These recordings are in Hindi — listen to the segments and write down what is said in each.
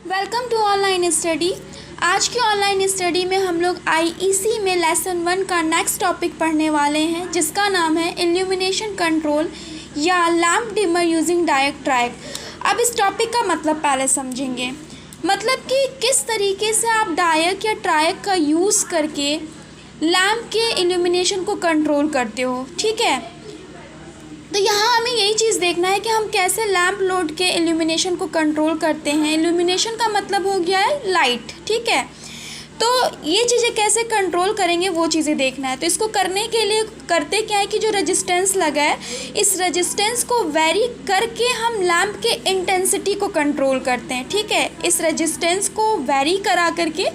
Welcome to online study. आज की ऑनलाइन स्टडी में हम लोग आईईसी में लेसन 1 का नेक्स्ट टॉपिक पढ़ने वाले हैं, जिसका नाम है इल्यूमिनेशन कंट्रोल या लैम्प डिमर यूजिंग डायक ट्रायक। अब इस टॉपिक का मतलब पहले समझेंगे, मतलब कि किस तरीके से आप डायक या ट्रायक का यूज़ करके लैम्प के इल्यूमिनेशन को कंट्रोल करते हो। ठीक है, तो यहाँ हमें यही चीज़ देखना है कि हम कैसे लैम्प लोड के इल्यूमिनेशन को कंट्रोल करते हैं। इल्यूमिनेशन का मतलब हो गया है लाइट। ठीक है, तो ये चीज़ें कैसे कंट्रोल करेंगे वो चीज़ें देखना है। तो इसको करने के लिए करते क्या है कि जो रेजिस्टेंस लगा है, इस रेजिस्टेंस को वेरी करके हम लैम्प के इंटेंसिटी को कंट्रोल करते हैं। ठीक है, इस रेजिस्टेंस को वेरी करा करके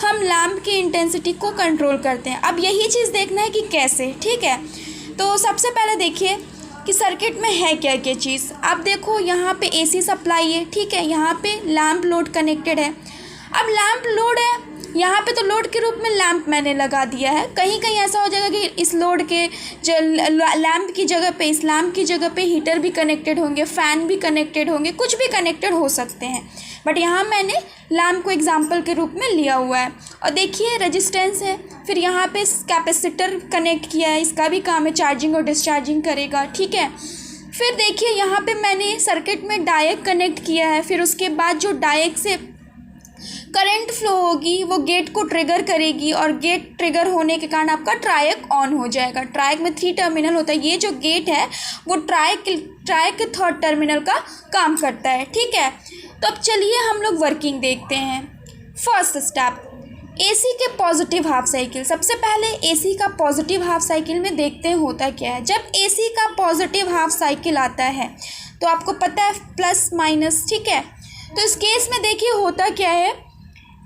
हम लैम्प की इंटेंसिटी को कंट्रोल करते हैं। अब यही चीज़ देखना है कि कैसे। ठीक है, तो सबसे पहले देखिए कि सर्किट में है क्या क्या चीज़। अब देखो यहाँ पे एसी सप्लाई है। ठीक है, यहाँ पे लैम्प लोड कनेक्टेड है। अब लैम्प लोड है, यहाँ पे तो लोड के रूप में लैम्प मैंने लगा दिया है। कहीं कहीं ऐसा हो जाएगा कि इस लोड के जो लैम्प की जगह पे, इस लैम्प की जगह पे हीटर भी कनेक्टेड होंगे, फ़ैन भी कनेक्टेड होंगे, कुछ भी कनेक्टेड हो सकते हैं। बट यहाँ मैंने लैम्प को एग्जाम्पल के रूप में लिया हुआ है। और देखिए रेजिस्टेंस है, फिर यहाँ पे कैपेसिटर कनेक्ट किया है, इसका भी काम है चार्जिंग और डिस्चार्जिंग करेगा। ठीक है, फिर देखिए यहाँ पे मैंने सर्किट में डायक कनेक्ट किया है। फिर उसके बाद जो डायक से करंट फ्लो होगी वो गेट को ट्रिगर करेगी, और गेट ट्रिगर होने के कारण आपका ट्रायक ऑन हो जाएगा। ट्रायक में 3 टर्मिनल होता है। ये जो गेट है वो ट्रायक के 3rd टर्मिनल का काम करता है। ठीक है, तो अब चलिए हम लोग वर्किंग देखते हैं। फर्स्ट स्टेप, एसी के पॉजिटिव हाफ साइकिल। सबसे पहले एसी का पॉजिटिव हाफ साइकिल में देखते हैं होता क्या है। जब एसी का पॉजिटिव हाफ साइकिल आता है तो आपको पता है प्लस माइनस। ठीक है, तो इस केस में देखिए होता क्या है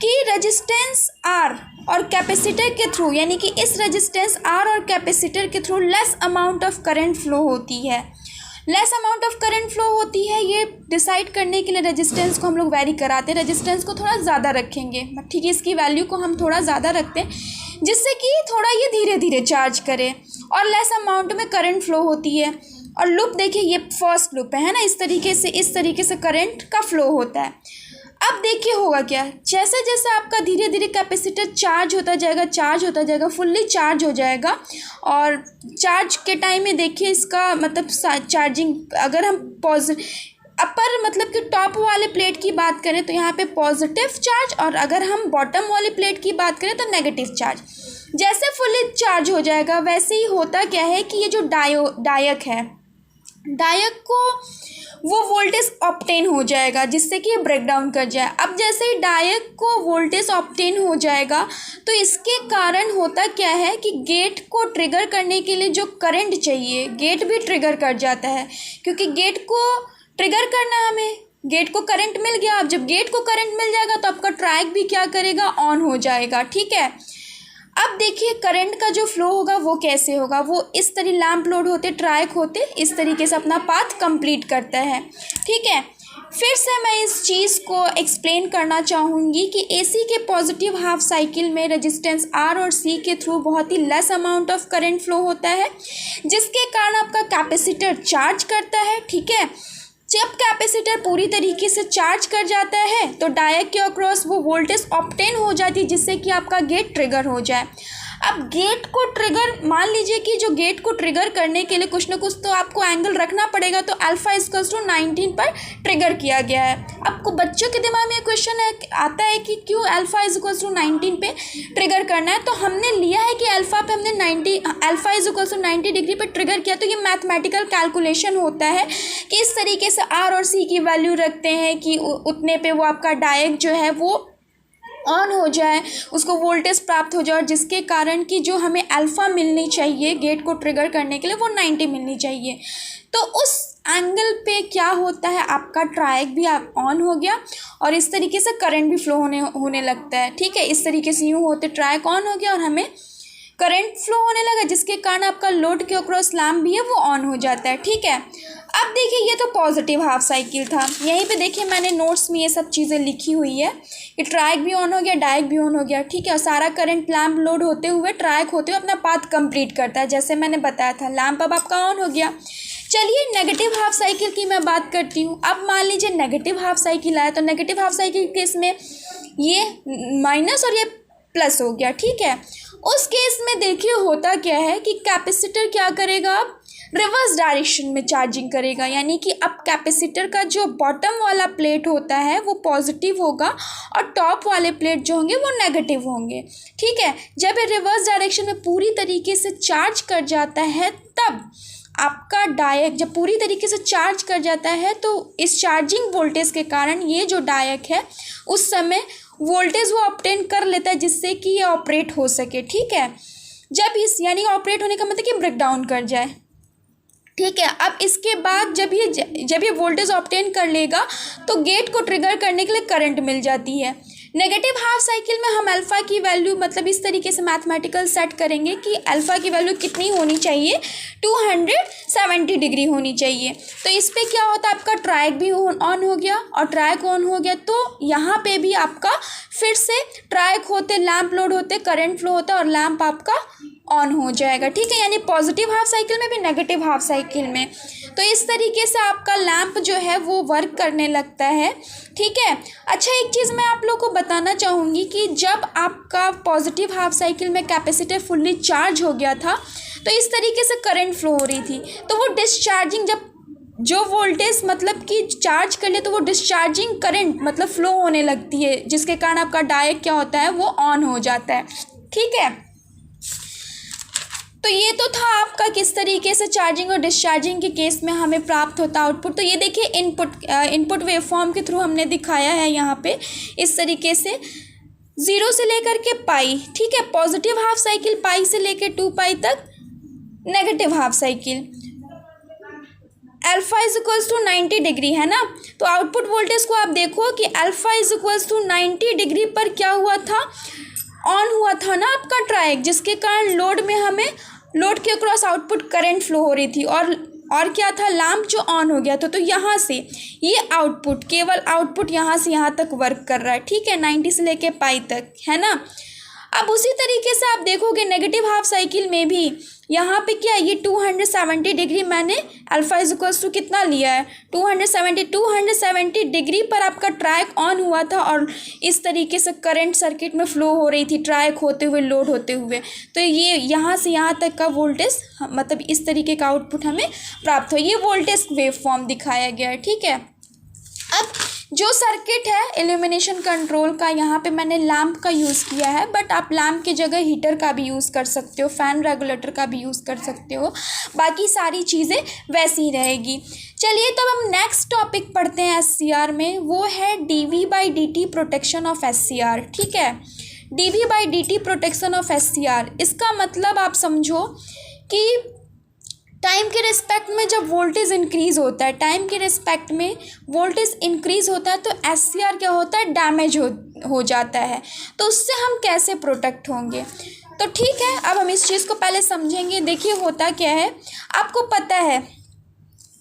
कि रेजिस्टेंस आर और कैपेसिटर के थ्रू, यानी कि इस रेजिस्टेंस आर और कैपेसिटर के through less amount of current flow होती है। Less amount of current flow होती है, ये डिसाइड करने के लिए रेजिस्टेंस को हम लोग वेरी कराते हैं। रेजिस्टेंस को थोड़ा ज़्यादा रखेंगे, ठीक है, इसकी वैल्यू को हम थोड़ा ज़्यादा रखते हैं जिससे कि थोड़ा ये धीरे धीरे चार्ज करे और लेस अमाउंट में करंट फ्लो होती है। और लूप देखिए, ये फर्स्ट लूप है ना, इस तरीके से करंट का फ्लो होता है। अब देखिए होगा क्या, जैसे जैसे आपका धीरे धीरे कैपेसिटर चार्ज होता जाएगा, फुल्ली चार्ज हो जाएगा। और चार्ज के टाइम में देखिए इसका मतलब चार्जिंग, अगर हम अपर मतलब कि टॉप वाले प्लेट की बात करें तो यहाँ पे पॉजिटिव चार्ज, और अगर हम बॉटम वाली प्लेट की बात करें तो नेगेटिव चार्ज। जैसे फुल्ली चार्ज हो जाएगा वैसे ही होता क्या है कि ये जो डायक है, डायक को वो वोल्टेज ऑब्टेन हो जाएगा जिससे कि ये ब्रेक डाउन कर जाए। अब जैसे ही डायक को वोल्टेज ऑब्टेन हो जाएगा तो इसके कारण होता क्या है कि गेट को ट्रिगर करने के लिए जो करंट चाहिए, गेट भी ट्रिगर कर जाता है, क्योंकि गेट को ट्रिगर करना हमें, गेट को करंट मिल गया। अब जब गेट को करंट मिल जाएगा तो आपका ट्रायक भी क्या करेगा, ऑन हो जाएगा। ठीक है, अब देखिए करंट का जो फ्लो होगा वो कैसे होगा, वो इस तरह लैम्प लोड होते, ट्रायक होते, इस तरीके से अपना पाथ कंप्लीट करता है। ठीक है, फिर से मैं इस चीज़ को एक्सप्लेन करना चाहूँगी कि एसी के पॉजिटिव हाफ साइकिल में रेजिस्टेंस आर और सी के थ्रू बहुत ही less amount of current flow होता है, जिसके कारण आपका कैपेसिटर चार्ज करता है। ठीक है, जब कैपेसिटर पूरी तरीके से चार्ज कर जाता है तो डायक के अक्रॉस वो वोल्टेज ऑब्टेन हो जाती है जिससे कि आपका गेट ट्रिगर हो जाए। अब गेट को ट्रिगर, मान लीजिए कि जो गेट को ट्रिगर करने के लिए कुछ ना कुछ तो आपको एंगल रखना पड़ेगा, तो अल्फा इक्वल्स टू 19 पर ट्रिगर किया गया है। आपको बच्चों के दिमाग में एक क्वेश्चन आता है कि क्यों अल्फा इक्वल्स टू 19 पे ट्रिगर करना है। तो हमने लिया है कि अल्फा पे हमने अल्फा इक्वल्स टू 90 डिग्री पर ट्रिगर किया, तो ये मैथमेटिकल कैलकुलेशन होता है कि इस तरीके से आर और सी की वैल्यू रखते हैं कि उतने पे वो आपका डायक जो है वो ऑन हो जाए, उसको वोल्टेज प्राप्त हो जाए, और जिसके कारण कि जो हमें अल्फ़ा मिलनी चाहिए गेट को ट्रिगर करने के लिए वो 90 मिलनी चाहिए। तो उस एंगल पे क्या होता है, आपका ट्रायक भी ऑन हो गया और इस तरीके से करंट भी फ्लो होने लगता है। ठीक है, इस तरीके से यूँ होते ट्रायक ऑन हो गया और हमें करंट फ्लो होने लगा, जिसके कारण आपका लोड के अक्रॉस लैम्प भी है वो ऑन हो जाता है। ठीक है, अब देखिए ये तो पॉजिटिव हाफ साइकिल था। यहीं पे देखिए मैंने नोट्स में ये सब चीज़ें लिखी हुई है कि ट्रायक भी ऑन हो गया, डायक भी ऑन हो गया। ठीक है, और सारा करंट लैम्प लोड होते हुए ट्रायक होते हुए अपना पाथ कंप्लीट करता है, जैसे मैंने बताया था। लैम्प अब आपका ऑन हो गया। चलिए नेगेटिव हाफ साइकिल की मैं बात करती हूँ। अब मान लीजिए नेगेटिव हाफ साइकिल आया, तो नेगेटिव हाफ साइकिल के केस में ये माइनस और ये प्लस हो गया, ठीक है। उस केस में देखिए होता क्या है कि कैपेसिटर क्या करेगा, अब रिवर्स डायरेक्शन में चार्जिंग करेगा, यानी कि अब कैपेसिटर का जो बॉटम वाला प्लेट होता है वो पॉजिटिव होगा और टॉप वाले प्लेट जो होंगे वो नेगेटिव होंगे, ठीक है। जब ये रिवर्स डायरेक्शन में पूरी तरीके से चार्ज कर जाता है, तब आपका डायक जब पूरी तरीके से चार्ज कर जाता है तो इस चार्जिंग वोल्टेज के कारण ये जो डायक है उस समय वोल्टेज वो ऑब्टेन कर लेता है, जिससे कि ये ऑपरेट हो सके, ठीक है। जब इस यानी ऑपरेट होने का मतलब कि ब्रेक डाउन कर जाए, ठीक है। अब इसके बाद जब ये वोल्टेज ऑब्टेन कर लेगा तो गेट को ट्रिगर करने के लिए करंट मिल जाती है। नेगेटिव हाफ साइकिल में हम अल्फ़ा की वैल्यू मतलब इस तरीके से मैथमेटिकल सेट करेंगे कि अल्फ़ा की वैल्यू कितनी होनी चाहिए, 270 डिग्री होनी चाहिए। तो इस पर क्या होता है, आपका ट्रायक भी ऑन हो गया, और ट्रायक ऑन हो गया तो यहाँ पे भी आपका फिर से ट्रायक होते, लैंप लोड होते, करंट फ्लो होता है और लैंप आपका ऑन हो जाएगा, ठीक है। यानी पॉजिटिव हाफ साइकिल में भी नेगेटिव हाफ साइकिल में। तो इस तरीके से आपका लैंप जो है वो वर्क करने लगता है, ठीक है। अच्छा, एक चीज़ मैं आप लोग को बताना चाहूँगी कि जब आपका पॉजिटिव हाफ साइकिल में कैपेसिटर फुल्ली चार्ज हो गया था तो इस तरीके से करंट फ्लो हो रही थी, तो वो डिस्चार्जिंग जब जो वोल्टेज मतलब कि चार्ज कर ले तो वो डिस्चार्जिंग करंट मतलब फ्लो होने लगती है, जिसके कारण आपका डायक क्या होता है वो ऑन हो जाता है, ठीक है। तो ये तो था आपका किस तरीके से चार्जिंग और डिस्चार्जिंग के केस में हमें प्राप्त होता आउटपुट। तो ये देखिए इनपुट वेवफॉर्म के थ्रू हमने दिखाया है यहाँ पे इस तरीके से 0 से लेकर के पाई, ठीक है। पॉजिटिव हाफ साइकिल पाई से लेकर 2 पाई तक, negative half cycle alpha is equals to 90 degree है ना। तो आउटपुट वोल्टेज को आप देखो कि alpha is equals to 90 degree पर क्या हुआ था, ऑन हुआ था ना आपका ट्रायक, जिसके कारण लोड में हमें लोड के अक्रॉस आउटपुट करंट फ्लो हो रही थी और क्या था, लैंप जो ऑन हो गया था। तो यहाँ से ये आउटपुट केवल आउटपुट यहाँ से यहाँ तक वर्क कर रहा है, ठीक है, 90 से लेके पाई तक, है ना। अब उसी तरीके से आप देखोगे नेगेटिव हाफ साइकिल में भी यहाँ पे क्या, ये 270 डिग्री मैंने अल्फ़ा इज इक्वल्स टू कितना लिया है, 270 डिग्री पर आपका ट्रायक ऑन हुआ था और इस तरीके से करंट सर्किट में फ्लो हो रही थी ट्रायक होते हुए, लोड होते हुए। तो ये यहाँ से यहाँ तक का वोल्टेज मतलब इस तरीके का आउटपुट हमें प्राप्त हो, ये वोल्टेज वेव फॉर्म दिखाया गया है, ठीक है। अब जो सर्किट है इल्यूमिनेशन कंट्रोल का, यहाँ पे मैंने लैंप का यूज़ किया है, बट आप लैंप की जगह हीटर का भी यूज़ कर सकते हो, फ़ैन रेगुलेटर का भी यूज़ कर सकते हो, बाकी सारी चीज़ें वैसी ही रहेगी। चलिए तो अब हम नेक्स्ट टॉपिक पढ़ते हैं SCR में, वो है dV/dt प्रोटेक्शन ऑफ SCR, ठीक है। dV/dt प्रोटेक्शन ऑफ SCR, इसका मतलब आप समझो कि टाइम के रिस्पेक्ट में जब वोल्टेज इंक्रीज़ होता है, टाइम के रिस्पेक्ट में वोल्टेज इंक्रीज़ होता है तो SCR क्या होता है, डैमेज हो जाता है। तो उससे हम कैसे प्रोटेक्ट होंगे, तो ठीक है, अब हम इस चीज़ को पहले समझेंगे। देखिए होता क्या है, आपको पता है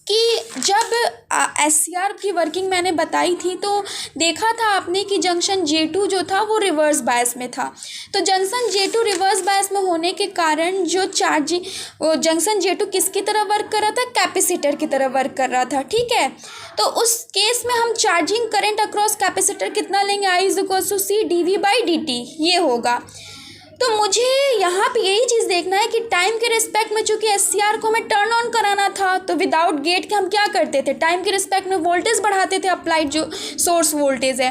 कि जब SCR की वर्किंग मैंने बताई थी तो देखा था आपने कि जंक्शन J2 जो था वो रिवर्स बायस में था। तो जंक्शन J2 रिवर्स बायस में होने के कारण जो जंक्शन J2 किसकी तरह वर्क कर रहा था, कैपेसिटर की तरह वर्क कर रहा था, ठीक है। तो उस केस में हम चार्जिंग करंट अक्रॉस कैपेसिटर कितना लेंगे, I is equals to C dV/dt, ये होगा। तो मुझे यहाँ पे यही चीज़ देखना है कि टाइम के रिस्पेक्ट में चूँकि SCR को हमें टर्न ऑन कराना था, तो विदाउट गेट के हम क्या करते थे, टाइम के रिस्पेक्ट में वोल्टेज बढ़ाते थे, अप्लाइड जो सोर्स वोल्टेज है।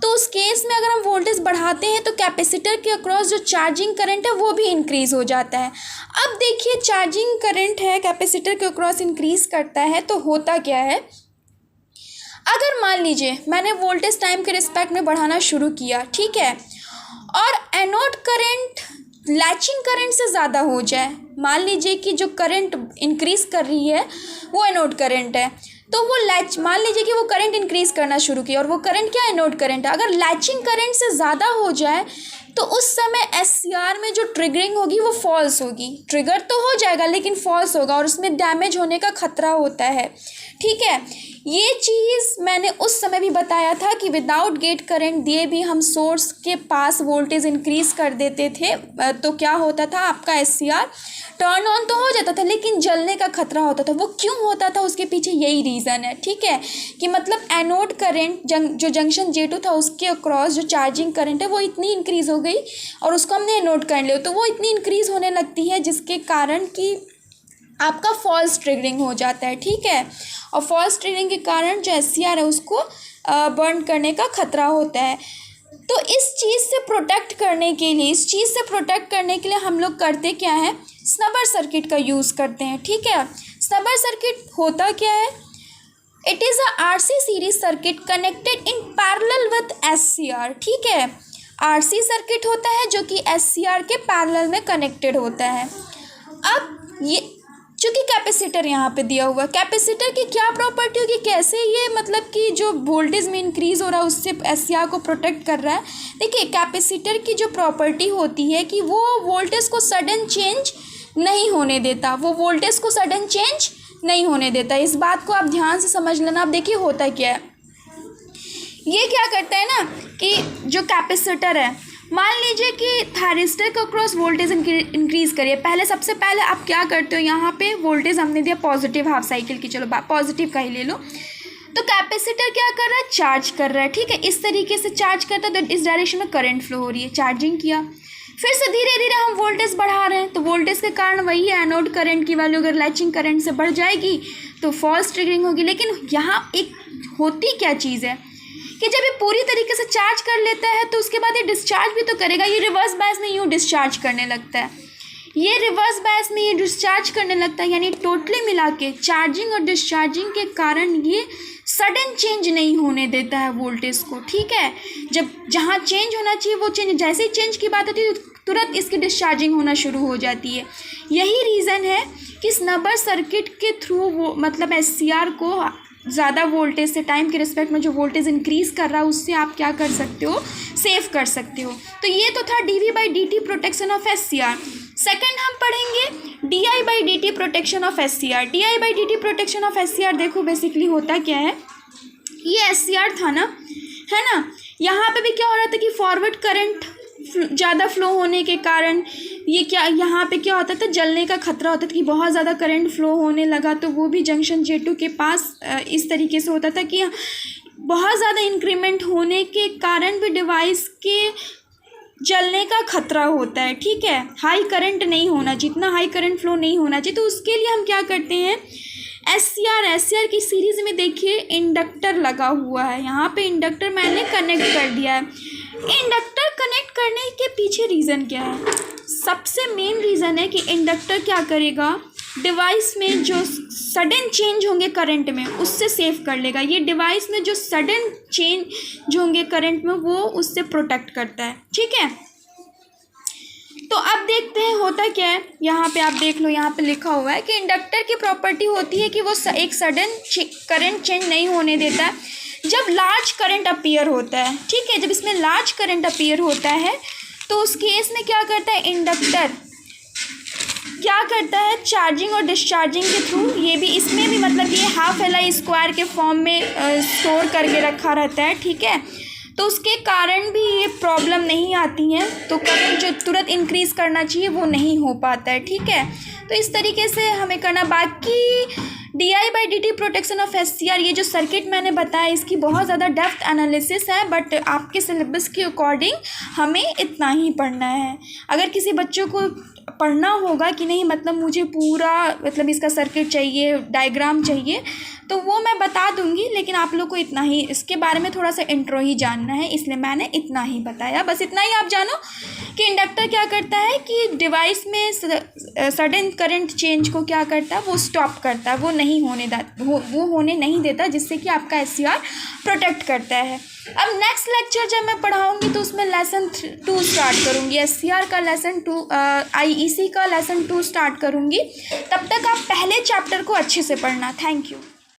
तो उस केस में अगर हम वोल्टेज बढ़ाते हैं तो कैपेसिटर के अक्रॉस जो चार्जिंग करंट है वो भी इंक्रीज़ हो जाता है। अब देखिए चार्जिंग करंट है कैपेसिटर के अक्रॉस इंक्रीज़ करता है, तो होता क्या है, अगर मान लीजिए मैंने वोल्टेज टाइम के रिस्पेक्ट में बढ़ाना शुरू किया, ठीक है, और एनोड करंट लैचिंग करंट से ज़्यादा हो जाए, मान लीजिए कि जो करंट इंक्रीज़ कर रही है वो एनोड करंट है, तो वो मान लीजिए कि वो करंट इंक्रीज़ करना शुरू किया और वो करंट क्या, एनोड करंट है। अगर लैचिंग करंट से ज़्यादा हो जाए तो उस समय SCR में जो ट्रिगरिंग होगी वो फॉल्स होगी। ट्रिगर तो हो जाएगा लेकिन फॉल्स होगा और उसमें डैमेज होने का खतरा होता है। ठीक है, ये चीज़ मैंने उस समय भी बताया था कि विदाउट गेट करंट दिए भी हम सोर्स के पास वोल्टेज इंक्रीज़ कर देते थे तो क्या होता था, आपका SCR टर्न ऑन तो हो जाता था लेकिन जलने का खतरा होता था। वो क्यों होता था, उसके पीछे यही रीज़न है। ठीक है, कि मतलब एनोड करंट जो जंक्शन J2 था उसके अक्रॉस जो चार्जिंग करंट है वो इतनी इंक्रीज़ हो गई और उसको हमने एनोड करंट लिया तो वो इतनी इंक्रीज़ होने लगती है जिसके कारण कि आपका फॉल्स ट्रिगरिंग हो जाता है। ठीक है, और फॉल्स ट्रिगरिंग के कारण जो SCR है उसको बर्न करने का खतरा होता है। तो इस चीज़ से प्रोटेक्ट करने के लिए हम लोग करते क्या है, स्नबर सर्किट का यूज़ करते हैं। ठीक है, स्नबर सर्किट होता क्या है, it is a RC series circuit connected in parallel with SCR। ठीक है, RC सर्किट होता है जो कि SCR के पैरेलल में कनेक्टेड होता है। अब ये चूँकि कैपेसिटर यहाँ पे दिया हुआ है, कैपेसिटर की क्या प्रॉपर्टी होगी, कैसे ये मतलब कि जो वोल्टेज में इंक्रीज़ हो रहा है उससे SCR को प्रोटेक्ट कर रहा है। देखिए, कैपेसिटर की जो प्रॉपर्टी होती है कि वो वोल्टेज को सडन चेंज नहीं होने देता, इस बात को आप ध्यान से समझ लेना। आप देखिए होता क्या है, ये क्या करता है ना कि जो कैपेसिटर है, मान लीजिए कि थायरिस्टर को क्रॉस वोल्टेज इंक्रीज़ करिए। सबसे पहले आप क्या करते हो, यहाँ पे वोल्टेज हमने दिया पॉजिटिव हाफ साइकिल की, चलो पॉजिटिव का ही ले लो। तो कैपेसिटर क्या कर रहा है, चार्ज कर रहा है। ठीक है, इस तरीके से चार्ज करता है तो इस डायरेक्शन में करंट फ्लो हो रही है, चार्जिंग किया। फिर से धीरे धीरे हम वोल्टेज बढ़ा रहे हैं तो वोल्टेज के कारण वही है, एनोड करंट की वैल्यू अगर लैचिंग करंट से बढ़ जाएगी तो फॉल्स ट्रिगरिंग होगी। लेकिन यहाँ एक होती क्या चीज़ है कि जब ये पूरी तरीके से चार्ज कर लेता है तो उसके बाद ये डिस्चार्ज भी तो करेगा। ये रिवर्स बायस में यूँ डिस्चार्ज करने लगता है, यानी टोटली मिला के चार्जिंग और डिस्चार्जिंग के कारण ये सडन चेंज नहीं होने देता है वोल्टेज को। ठीक है, जब जहाँ चेंज होना चाहिए वो चेंज, जैसे ही चेंज की बात होती है तो तुरंत इसकी डिस्चार्जिंग होना शुरू हो जाती है। यही रीज़न है कि स्नबर सर्किट के थ्रू वो मतलब SCR को ज़्यादा वोल्टेज से टाइम के रिस्पेक्ट में जो वोल्टेज इंक्रीज़ कर रहा है उससे आप क्या कर सकते हो, सेव कर सकते हो। तो ये तो था dV/dt protection of SCR। Second हम पढ़ेंगे dI/dt protection of SCR। dI/dt protection of SCR देखो बेसिकली होता क्या है, ये SCR था ना, है ना, यहाँ पे भी क्या हो रहा था कि फॉरवर्ड करंट ज़्यादा फ्लो होने के कारण ये क्या, यहाँ पे क्या होता था, जलने का खतरा होता था कि बहुत ज़्यादा करंट फ्लो होने लगा। तो वो भी जंक्शन J2 के पास इस तरीके से होता था कि बहुत ज़्यादा इंक्रीमेंट होने के कारण भी डिवाइस के जलने का खतरा होता है। ठीक है, हाई करंट नहीं होना, जितना हाई करंट फ्लो नहीं होना चाहिए। तो उसके लिए हम क्या करते हैं, SCR की सीरीज़ में देखिए इंडक्टर लगा हुआ है, यहाँ पे इंडक्टर मैंने कनेक्ट कर दिया है। इंडक्टर कनेक्ट करने के पीछे रीज़न क्या है, सबसे मेन रीज़न है कि इंडक्टर क्या करेगा, डिवाइस में जो सडन चेंज होंगे करंट में उससे सेव कर लेगा। ये डिवाइस में जो सडन चेंज होंगे करंट में वो उससे प्रोटेक्ट करता है। ठीक है, तो अब देखते हैं होता क्या है। यहाँ पे आप देख लो, यहाँ पे लिखा हुआ है कि इंडक्टर की प्रॉपर्टी होती है कि वो एक सडन करंट चेंज नहीं होने देता है जब लार्ज करंट अपीयर होता है। ठीक है, जब इसमें लार्ज करंट अपीयर होता है तो उस केस में क्या करता है, इंडक्टर क्या करता है, चार्जिंग और डिस्चार्जिंग के थ्रू, ये भी इसमें भी मतलब ये ½ Li² के फॉर्म में स्टोर करके रखा रहता है। ठीक है, तो उसके कारण भी ये प्रॉब्लम नहीं आती है, तो करंट जो तुरंत इंक्रीज़ करना चाहिए वो नहीं हो पाता है। ठीक है, तो इस तरीके से हमें करना। बाकी dI/dt प्रोटेक्शन ऑफ SCR, ये जो सर्किट मैंने बताया इसकी बहुत ज़्यादा डेप्थ एनालिसिस है, बट आपके सिलेबस के अकॉर्डिंग हमें इतना ही पढ़ना है। अगर किसी बच्चों को पढ़ना होगा कि नहीं मतलब मुझे पूरा मतलब इसका सर्किट चाहिए, डायग्राम चाहिए, तो वो मैं बता दूंगी, लेकिन आप लोग को इतना ही इसके बारे में थोड़ा सा इंट्रो ही जानना है, इसलिए मैंने इतना ही बताया। बस इतना ही आप जानो कि इंडक्टर क्या करता है कि डिवाइस में सडन करंट चेंज को क्या करता है, वो स्टॉप करता है, वो होने नहीं देता, जिससे कि आपका SCR प्रोटेक्ट करता है। अब नेक्स्ट लेक्चर जब मैं पढ़ाऊँगी तो उसमें लेसन 2 स्टार्ट करूँगी, SCR का लेसन 2, IEC का लेसन 2 स्टार्ट करूँगी। तब तक आप पहले चैप्टर को अच्छे से पढ़ना। Thank you.